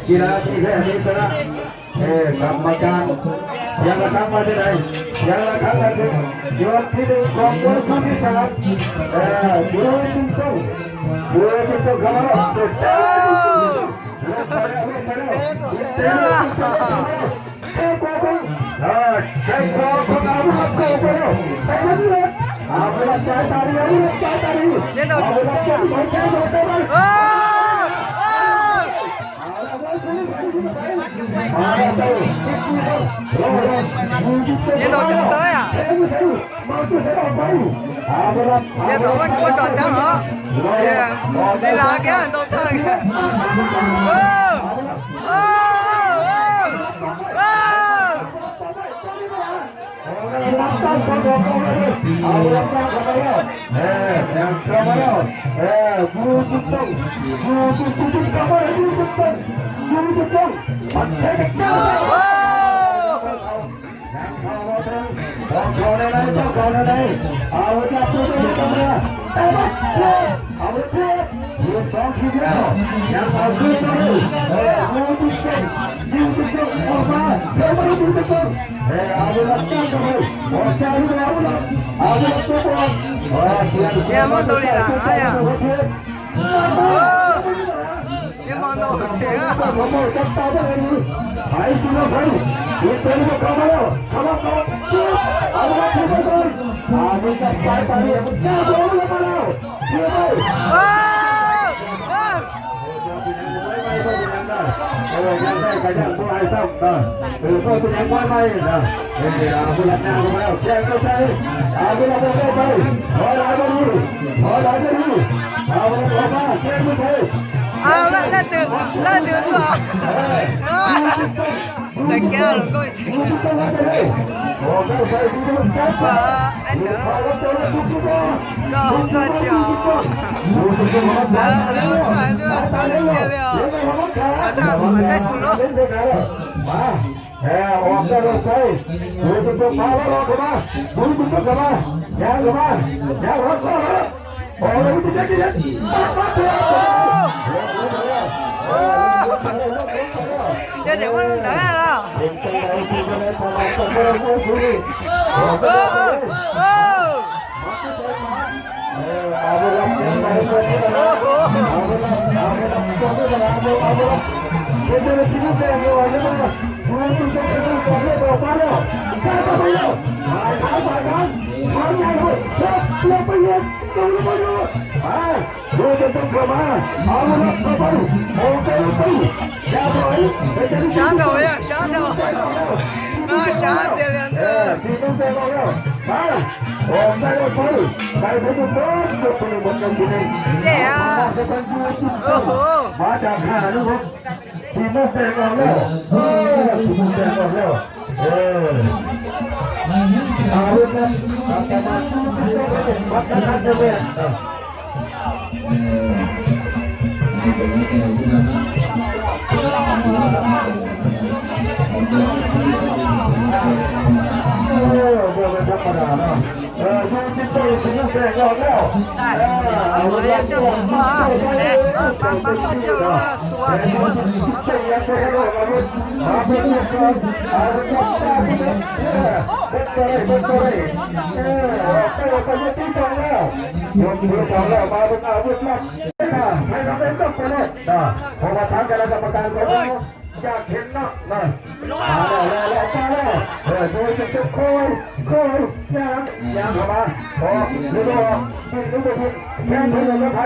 กีฬาที่แค่นี้ชนะกรรมการยังละครั้งมาที่ไหนยังละครั้งมาที่ยอดที่หนึ่งของบริษัทที่สามดูจุดส่งเข้ามาสุดท้ายใช้ความของเราครับเข้าไปแล้วไปเลยเอาไปรับใจตาดีเอาไปรับใจตาดีเอาไปรับใจไปแค่ตัวเดียวnhiệt độ chấm tới à nhiệt độ vẫn có tròn trắng hả đi là cái anh tôi thơ kìa Ya mau tuh lihat, ayah. Ya mau tuh lihat. Yang saya kajian mulai sampai, itu yang mulai dah. Ini aku nak nak mulai. Siapa saya? Aku nak mulai. Orang ada ni, orang ada ni. Aku nak apa? Siapa saya? Lên từ tua. Tại kia rồi coi. Anh nữa. Không có chiều. Cái sụn đó. Chơi được quá luôn đỡ rồi. Sáng đầu nha, sáng đầu. Sáng tiền liền thôi. Thế à?อยากเห็นเนาะมาแล้วดูจะโค้ยยางเข้ามาโอ้ดูแค่ถึงเลยไป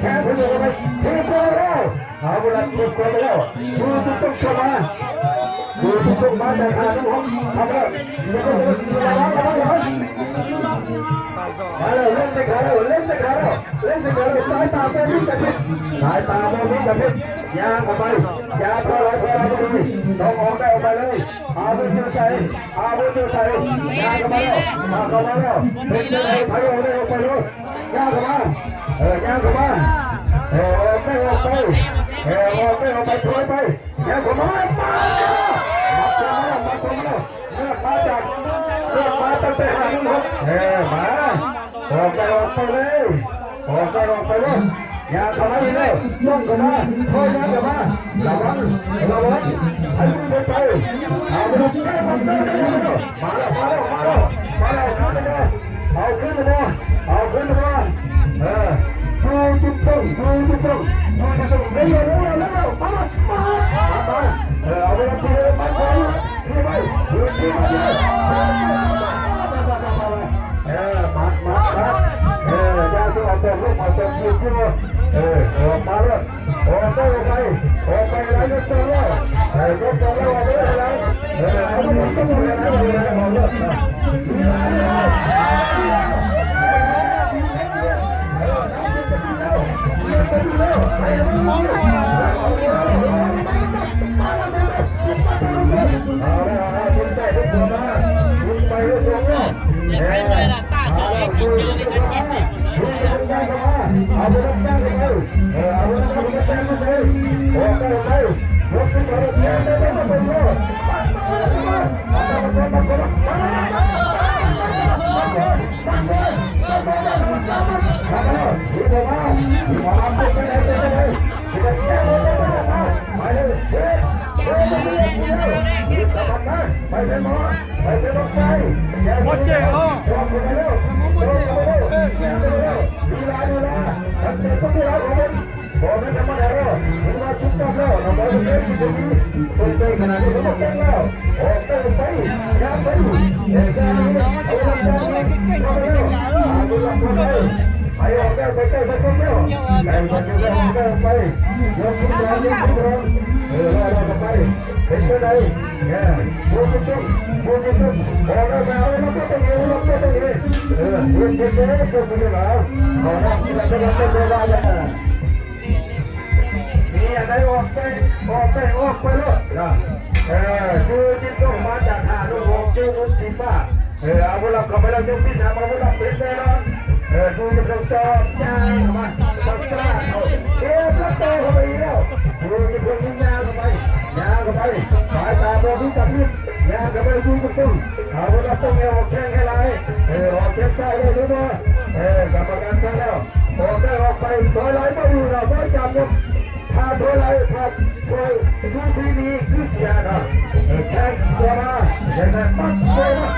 แค่ถึงเลยไปทีโก้แล้วเอาเวลาทีโก้แล้วดูจะเข้ามาแต่ขาดน้องทำแล้วเล่นไปขาสายตาเป็นมิตรพิษยางเข้าไปยางพอเลยต้องออกได้ออกไปเลยอาวุธเยอะใส่ยางเข้ามาแล้วเป็นเลยพายออกไปเลยยางเข้ามาออกไปถอยไปยางเข้ามามาตั้งแต่หางนกมาออกไปเลย อย่าเข้ามาอีกแล้วต้องเข้ามาคอยเข้ามาระวังให้มือไปเอาไปดูแก้มันมาแล้วเอาขึ้นมาดูจุดตรงเร็วมาเอาไปทีเดียวไปยาสูบเอาตัวลูกเอาตัวยืดขึ้นมามาแล้วออกไปแล้วยกตัวแล้วเอาไปแล้วเอาไปคือที่ต้องมาจากหาดวงเจ้าลุงสีฟ้าเอาเวลาเข้าไปแล้วยกที่สามเอาเวลาเป็นแน่นอนดูจะต้องจอบยางมาต้องกล้าเอาประตูเข้าไปแล้วดูจะต้องยิงยางเข้าไปสายตาโดนที่จับยึดยางเข้าไปดูประตูเอาเวลาต้องเอาแข้งให้ไหลออกแข้งซ้ายเลยดูนะกรรมการสั่งแล้วออกไปถอยไหลไม่อยู่เราไม่จับยกถ้าถอยไหลถ้าถอยดูสีนี้คือเสียนะแข้งตัวมาอย่างนั้นปัดตัวมา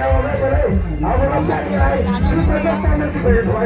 เอาไปเลยเอาไปรับได้ยังไงคือจะต้องตั้งมันที่เป็นไว้